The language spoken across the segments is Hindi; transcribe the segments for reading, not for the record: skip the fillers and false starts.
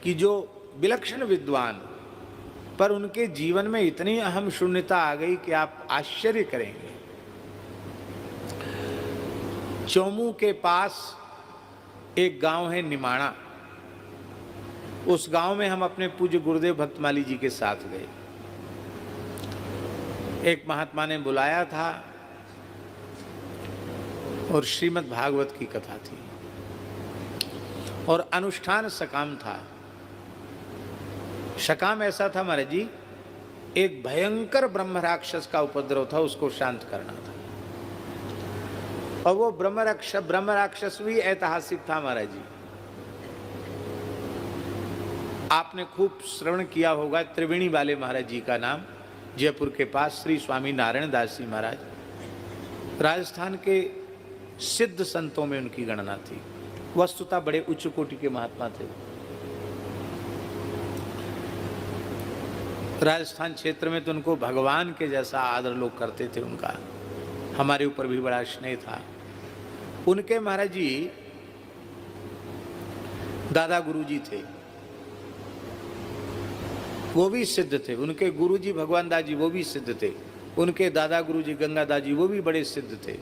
कि जो विलक्षण विद्वान, पर उनके जीवन में इतनी अहम शून्यता आ गई कि आप आश्चर्य करेंगे। चौमू के पास एक गांव है निमाणा, उस गांव में हम अपने पूज्य गुरुदेव भक्तमाली जी के साथ गए। एक महात्मा ने बुलाया था और श्रीमद् भागवत की कथा थी और अनुष्ठान सकाम था। सकाम ऐसा था महाराज जी, एक भयंकर ब्रह्म राक्षस का उपद्रव था, उसको शांत करना था। और वो ब्रह्म राक्षस भी ऐतिहासिक था महाराज जी। आपने खूब श्रवण किया होगा त्रिवेणी वाले महाराज जी का नाम, जयपुर के पास श्री स्वामी नारायण दास जी महाराज, राजस्थान के सिद्ध संतों में उनकी गणना थी। वस्तुतः बड़े उच्च कोटि के महात्मा थे। राजस्थान क्षेत्र में तो उनको भगवान के जैसा आदर लोग करते थे, उनका हमारे ऊपर भी बड़ा स्नेह था। उनके महाराज जी दादा गुरुजी थे, वो भी सिद्ध थे। उनके गुरुजी भगवान दास जी वो भी सिद्ध थे। उनके दादा गुरुजी गंगा दास जी वो भी बड़े सिद्ध थे।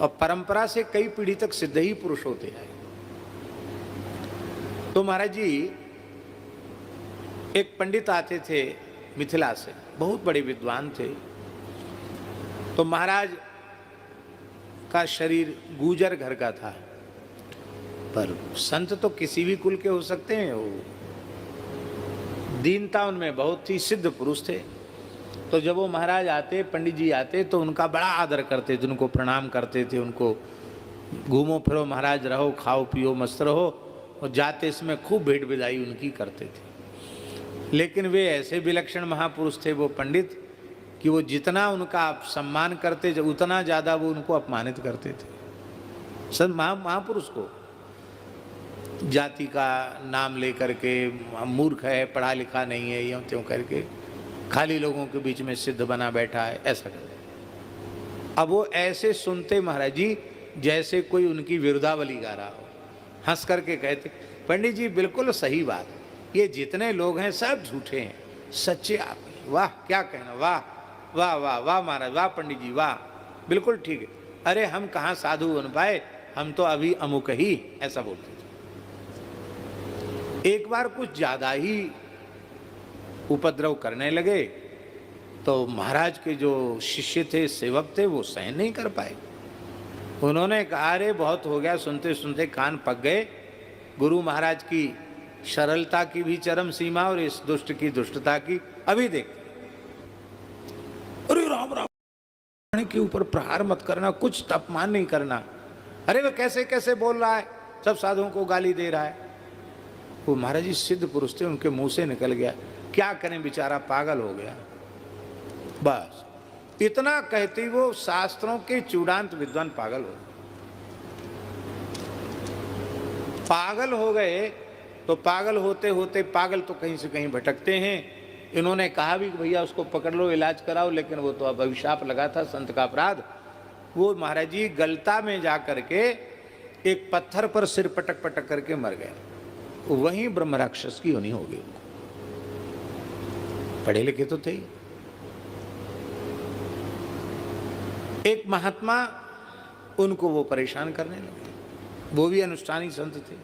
और परंपरा से कई पीढ़ी तक सिद्ध ही पुरुष होते हैं। तो महाराज जी एक पंडित आते थे मिथिला से, बहुत बड़े विद्वान थे। तो महाराज का शरीर गुजर घर का था, पर संत तो किसी भी कुल के हो सकते हैं। वो दीनता उनमें बहुत थी, सिद्ध पुरुष थे। तो जब वो महाराज आते, पंडित जी आते, तो उनका बड़ा आदर करते थे, उनको प्रणाम करते थे। उनको घूमो फिरो महाराज, रहो खाओ पियो मस्त रहो, और जाते इसमें खूब भेंट विदाई उनकी करते थे। लेकिन वे ऐसे विलक्षण महापुरुष थे वो पंडित, कि वो जितना उनका आप सम्मान करते उतना ज़्यादा वो उनको अपमानित करते थे। सब महापुरुष को जाति का नाम लेकर के, मूर्ख है, पढ़ा लिखा नहीं है, यूँ त्यों करके खाली लोगों के बीच में सिद्ध बना बैठा है, ऐसा करते। अब वो ऐसे सुनते महाराज जी जैसे कोई उनकी विरुद्धावली गा रहा हो। हंस करके कहते, पंडित जी बिल्कुल सही बात, ये जितने लोग हैं सब झूठे हैं, सच्चे आप हैं। वाह क्या कहना, वाह वाह वाह वाह महाराज, वाह पंडित जी वाह, बिल्कुल ठीक है। अरे हम कहाँ साधु बन पाए, हम तो अभी अमुक ही, ऐसा बोलते थे। एक बार कुछ ज्यादा ही उपद्रव करने लगे, तो महाराज के जो शिष्य थे, सेवक थे, वो सहन नहीं कर पाए। उन्होंने कहा अरे बहुत हो गया, सुनते सुनते कान पक गए। गुरु महाराज की सरलता की भी चरम सीमा और इस दुष्ट की दुष्टता की अभी देख। अरे राम राम के ऊपर प्रहार मत करना, कुछ अपमान नहीं करना। अरे वो कैसे कैसे बोल रहा है, सब साधुओं को गाली दे रहा है। वो महाराज जी सिद्ध पुरुष थे, उनके मुंह से निकल गया, क्या करें बेचारा पागल हो गया। बस इतना कहती वो शास्त्रों के चूड़ांत विद्वान पागल हो गए। तो पागल होते होते, पागल तो कहीं से कहीं भटकते हैं। इन्होंने कहा भी कि भैया उसको पकड़ लो, इलाज कराओ, लेकिन वो तो अब अभिशाप लगा था, संत का अपराध। वो महाराज जी गलता में जा करके एक पत्थर पर सिर पटक पटक करके मर गए। वहीं ब्रह्म राक्षस की होनी होगी। पढ़े लिखे तो थे ही। एक महात्मा उनको वो परेशान करने लगे, वो भी अनुष्ठानी संत थे।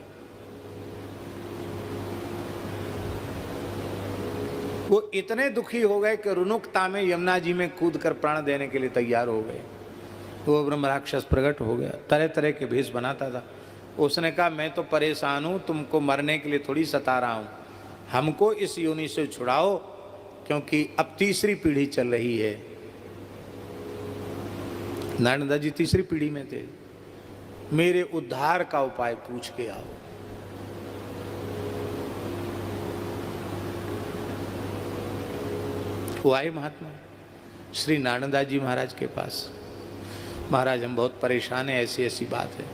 वो इतने दुखी हो गए कि रुनुकता में यमुना जी में कूद कर प्राण देने के लिए तैयार हो गए। वो ब्रह्म राक्षस प्रकट हो गया, तरह तरह के भेष बनाता था। उसने कहा मैं तो परेशान हूँ, तुमको मरने के लिए थोड़ी सता रहा हूँ, हमको इस योनि से छुड़ाओ, क्योंकि अब तीसरी पीढ़ी चल रही है। नारायण दास जी तीसरी पीढ़ी में थे। मेरे उद्धार का उपाय पूछ के आओ। वो आए महात्मा श्री नारायण दास जी महाराज के पास। महाराज हम बहुत परेशान हैं, ऐसी ऐसी बात है।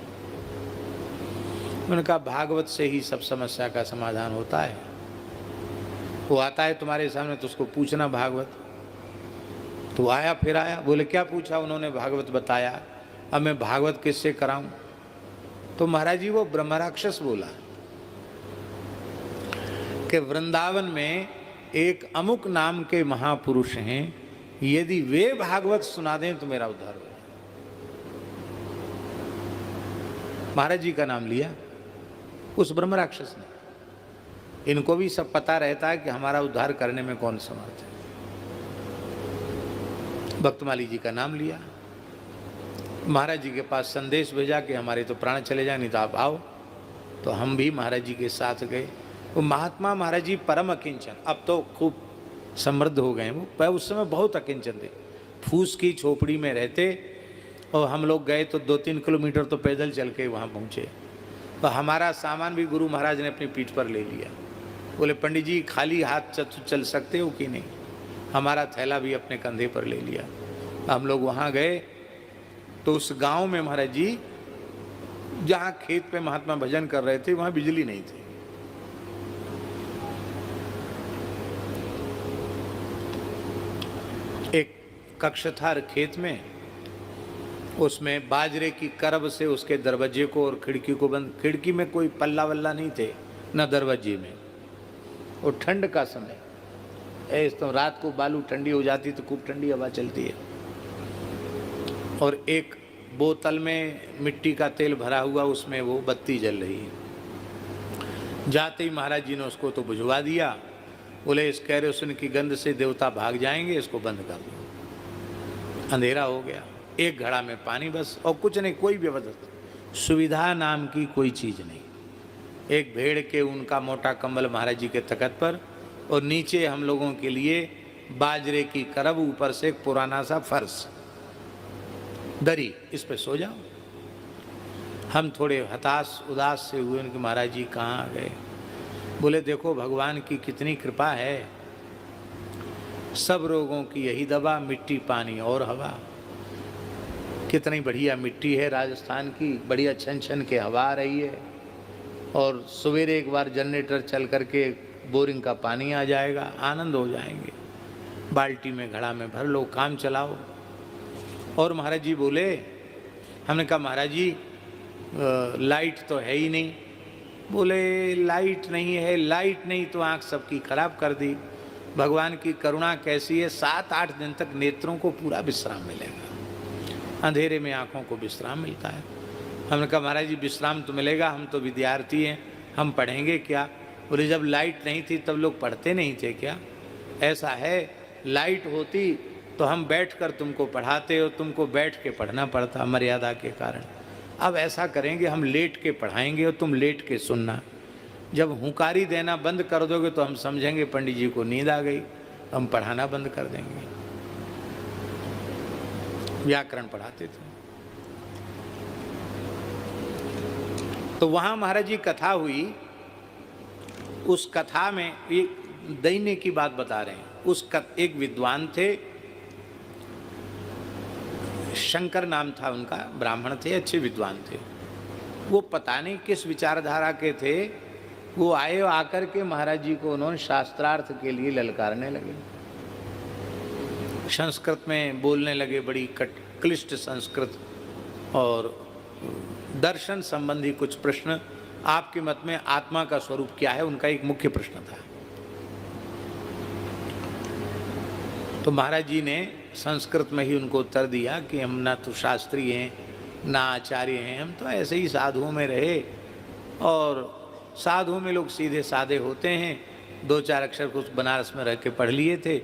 उन्होंने कहा भागवत से ही सब समस्या का समाधान होता है। वो आता है तुम्हारे सामने तो उसको पूछना भागवत। तो आया, फिर आया, बोले क्या पूछा? उन्होंने भागवत बताया। अब मैं भागवत किससे कराऊं? तो महाराज जी वो ब्रह्म राक्षस बोला। कि वृंदावन में एक अमुक नाम के महापुरुष हैं, यदि वे भागवत सुना दें तो मेरा उद्धार हो। महाराज जी का नाम लिया उस ब्रह्म राक्षस ने। इनको भी सब पता रहता है कि हमारा उद्धार करने में कौन समर्थ है। भक्तमाली जी का नाम लिया, महाराज जी के पास संदेश भेजा कि हमारे तो प्राण चले जाए, नहीं तो आप आओ। तो हम भी महाराज जी के साथ गए। वो महात्मा महाराज जी परम अकिंचन, अब तो खूब समृद्ध हो गए वो, पर उस समय बहुत अकिंचन थे। फूस की झोपड़ी में रहते और हम लोग गए तो 2-3 किलोमीटर तो पैदल चल के वहाँ पहुँचे। तो हमारा सामान भी गुरु महाराज ने अपनी पीठ पर ले लिया। बोले पंडित जी खाली हाथ चल सकते हो कि नहीं? हमारा थैला भी अपने कंधे पर ले लिया। हम लोग वहाँ गए तो उस गांव में महाराज जी जहाँ खेत पे महात्मा भजन कर रहे थे वहाँ बिजली नहीं थी। एक कक्ष था खेत में, उसमें बाजरे की करब से उसके दरवाजे को और खिड़की को बंद, खिड़की में कोई पल्ला वल्ला नहीं थे न दरवाजे में। और ठंड का समय तो रात को बालू ठंडी हो जाती तो खूब ठंडी हवा चलती है। और एक बोतल में मिट्टी का तेल भरा हुआ, उसमें वो बत्ती जल रही है। जाते ही महाराज जी ने उसको तो बुझवा दिया। बोले इस कैरोसिन की गंध से देवता भाग जाएंगे, इसको बंद कर दो। अंधेरा हो गया, एक घड़ा में पानी बस, और कुछ नहीं, कोई व्यवस्था सुविधा नाम की कोई चीज़ नहीं। एक भेड़ के उनका मोटा कंबल महाराज जी के तख्त पर, और नीचे हम लोगों के लिए बाजरे की करब, ऊपर से एक पुराना सा फर्श दरी, इस पे सो जाओ। हम थोड़े हताश उदास से हुए उनके, महाराज जी कहाँ आ गए? बोले देखो भगवान की कितनी कृपा है, सब रोगों की यही दवा, मिट्टी पानी और हवा। कितनी बढ़िया मिट्टी है राजस्थान की, बढ़िया छन छन के हवा आ रही है। और सवेरे एक बार जनरेटर चल करके बोरिंग का पानी आ जाएगा, आनंद हो जाएंगे। बाल्टी में घड़ा में भर लो, काम चलाओ। और महाराज जी बोले, हमने कहा महाराज जी लाइट तो है ही नहीं। बोले लाइट नहीं है, लाइट नहीं तो आँख सबकी खराब कर दी। भगवान की करुणा कैसी है, 7-8 दिन तक नेत्रों को पूरा विश्राम मिलेगा, अंधेरे में आँखों को विश्राम मिलता है। हमने कहा महाराज जी विश्राम तो मिलेगा, हम तो विद्यार्थी हैं, हम पढ़ेंगे क्या? बोले जब लाइट नहीं थी तब लोग पढ़ते नहीं थे क्या? ऐसा है, लाइट होती तो हम बैठकर तुमको पढ़ाते और तुमको बैठ के पढ़ना पड़ता मर्यादा के कारण। अब ऐसा करेंगे, हम लेट के पढ़ाएंगे और तुम लेट के सुनना। जब हुंकारी देना बंद कर दोगे तो हम समझेंगे पंडित जी को नींद आ गई, हम पढ़ाना बंद कर देंगे। व्याकरण पढ़ाते थे। तो वहाँ महाराज जी कथा हुई, उस कथा में एक दैन्य की बात बता रहे हैं। एक विद्वान थे, शंकर नाम था उनका, ब्राह्मण थे, अच्छे विद्वान थे। वो पता नहीं किस विचारधारा के थे, वो आए आकर के महाराज जी को उन्होंने शास्त्रार्थ के लिए ललकारने लगे। संस्कृत में बोलने लगे, बड़ी क्लिष्ट संस्कृत, और दर्शन संबंधी कुछ प्रश्न। आपके मत में आत्मा का स्वरूप क्या है, उनका एक मुख्य प्रश्न था। तो महाराज जी ने संस्कृत में ही उनको उत्तर दिया कि हम ना तो शास्त्री हैं ना आचार्य हैं, हम तो ऐसे ही साधुओं में रहे, और साधुओं में लोग सीधे साधे होते हैं, 2-4 अक्षर कुछ बनारस में रह के पढ़ लिए थे,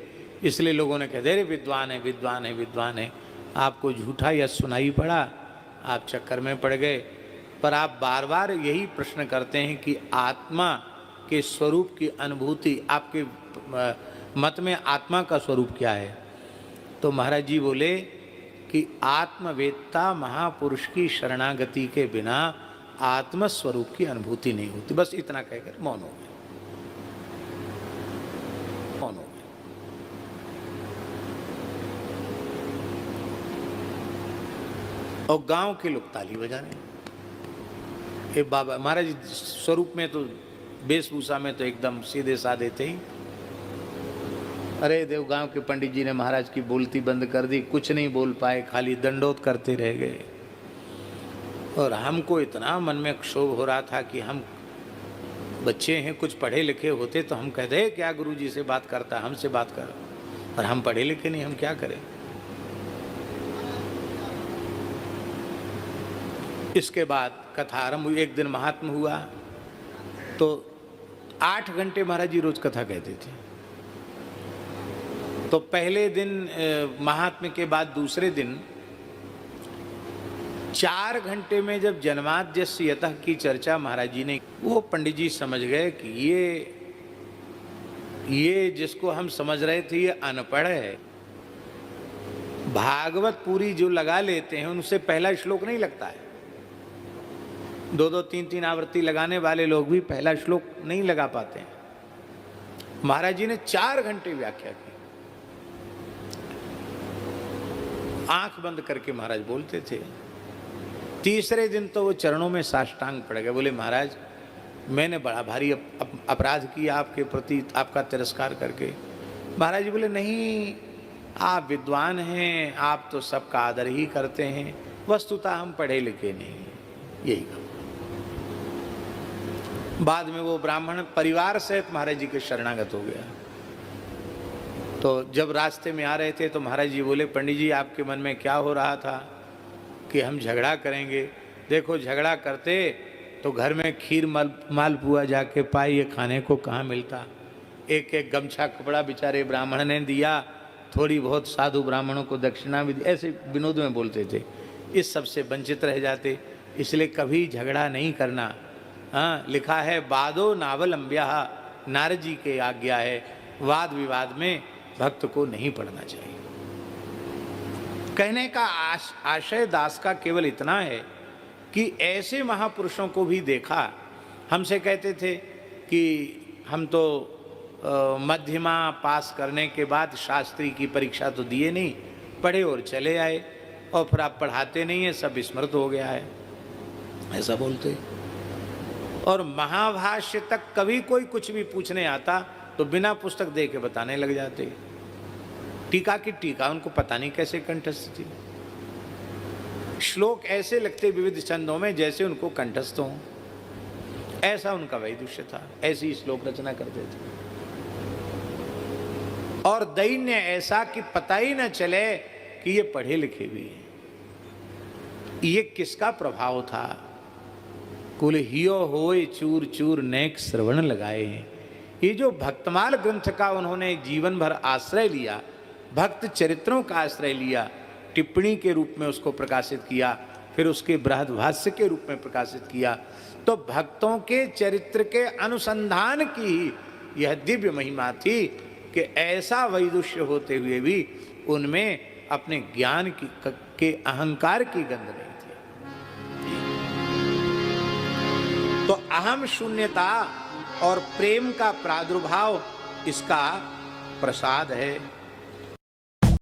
इसलिए लोगों ने कह दे रे विद्वान है विद्वान है विद्वान है। आपको झूठा यश सुनाई पड़ा, आप चक्कर में पड़ गए। पर आप बार बार यही प्रश्न करते हैं कि आत्मा के स्वरूप की अनुभूति, आपके मत में आत्मा का स्वरूप क्या है? तो महाराज जी बोले कि आत्मवेत्ता महापुरुष की शरणागति के बिना आत्मस्वरूप की अनुभूति नहीं होती। बस इतना कहकर मौन हो गए, मौन हो गए। और गांव के लोग ताली बजा रहे हैं। ये बाबा महाराज स्वरूप में तो, वेशभूषा में तो एकदम सीधे साधे थे ही। अरे देवगांव के पंडित जी ने महाराज की बोलती बंद कर दी, कुछ नहीं बोल पाए, खाली दंडोत करते रह गए। और हमको इतना मन में क्षोभ हो रहा था कि हम बच्चे हैं, कुछ पढ़े लिखे होते तो हम कहते क्या गुरुजी से बात करता, हमसे बात कर, और हम पढ़े लिखे नहीं, हम क्या करें। इसके बाद कथा आरंभ हुई। एक दिन महात्म हुआ तो 8 घंटे महाराज जी रोज कथा कहते थे। तो पहले दिन महात्म्य के बाद दूसरे दिन 4 घंटे में जब जन्माद्यस्य यतः की चर्चा महाराज जी ने, वो पंडित जी समझ गए कि ये जिसको हम समझ रहे थे ये अनपढ़ है। भागवत पूरी जो लगा लेते हैं उनसे पहला श्लोक नहीं लगता है। 2-2, 3-3 आवृत्ति लगाने वाले लोग भी पहला श्लोक नहीं लगा पाते हैं। महाराज जी ने 4 घंटे व्याख्या की। आंख बंद करके महाराज बोलते थे। तीसरे दिन तो वो चरणों में साष्टांग पड़ गए, बोले महाराज मैंने बड़ा भारी अपराध किया आपके प्रति, आपका तिरस्कार करके। महाराज जी बोले नहीं, आप विद्वान हैं, आप तो सबका आदर ही करते हैं, वस्तुतः हम पढ़े लिखे नहीं, यही कहा। बाद में वो ब्राह्मण परिवार सहित महाराज जी के शरणागत हो गया। तो जब रास्ते में आ रहे थे तो महाराज जी बोले पंडित जी आपके मन में क्या हो रहा था कि हम झगड़ा करेंगे। देखो झगड़ा करते तो घर में खीर मालपुआ जाके पाइए खाने को कहाँ मिलता। एक एक गमछा कपड़ा बेचारे ब्राह्मण ने दिया, थोड़ी बहुत साधु ब्राह्मणों को दक्षिणा भी दी, ऐसे विनोद में बोलते थे। इस सब से वंचित रह जाते, इसलिए कभी झगड़ा नहीं करना। हाँ, लिखा है वादो नावलंब्या, नारद जी के आज्ञा है, वाद विवाद में भक्त को नहीं पढ़ना चाहिए। कहने का आशय दास का केवल इतना है कि ऐसे महापुरुषों को भी देखा। हमसे कहते थे कि हम तो मध्यमा पास करने के बाद शास्त्री की परीक्षा तो दिए नहीं, पढ़े और चले आए, और फिर आप पढ़ाते नहीं है, सब विस्मृत हो गया है, ऐसा बोलते। और महाभाष्य तक कभी कोई कुछ भी पूछने आता तो बिना पुस्तक दे के बताने लग जाते। टीका की टीका उनको पता नहीं कैसे कंठस्थ थी। श्लोक ऐसे लगते विविध छंदों में जैसे उनको कंठस्थ हों, ऐसा उनका वैदुष्य था, ऐसी श्लोक रचना करते थे। और दैन्य ऐसा कि पता ही न चले कि ये पढ़े लिखे भी हैं। ये किसका प्रभाव था? कुल हियो होए चूर चूर नेक श्रवण लगाए हैं। ये जो भक्तमाल ग्रंथ का उन्होंने जीवन भर आश्रय लिया, भक्त चरित्रों का आश्रय लिया, टिप्पणी के रूप में उसको प्रकाशित किया, फिर उसके बृहद्भाष्य के रूप में प्रकाशित किया, तो भक्तों के चरित्र के अनुसंधान की ही यह दिव्य महिमा थी कि ऐसा वैदुष्य होते हुए भी उनमें अपने ज्ञान के अहंकार की गंध नहीं थी। तो अहम शून्यता और प्रेम का प्रादुर्भाव इसका प्रसाद है।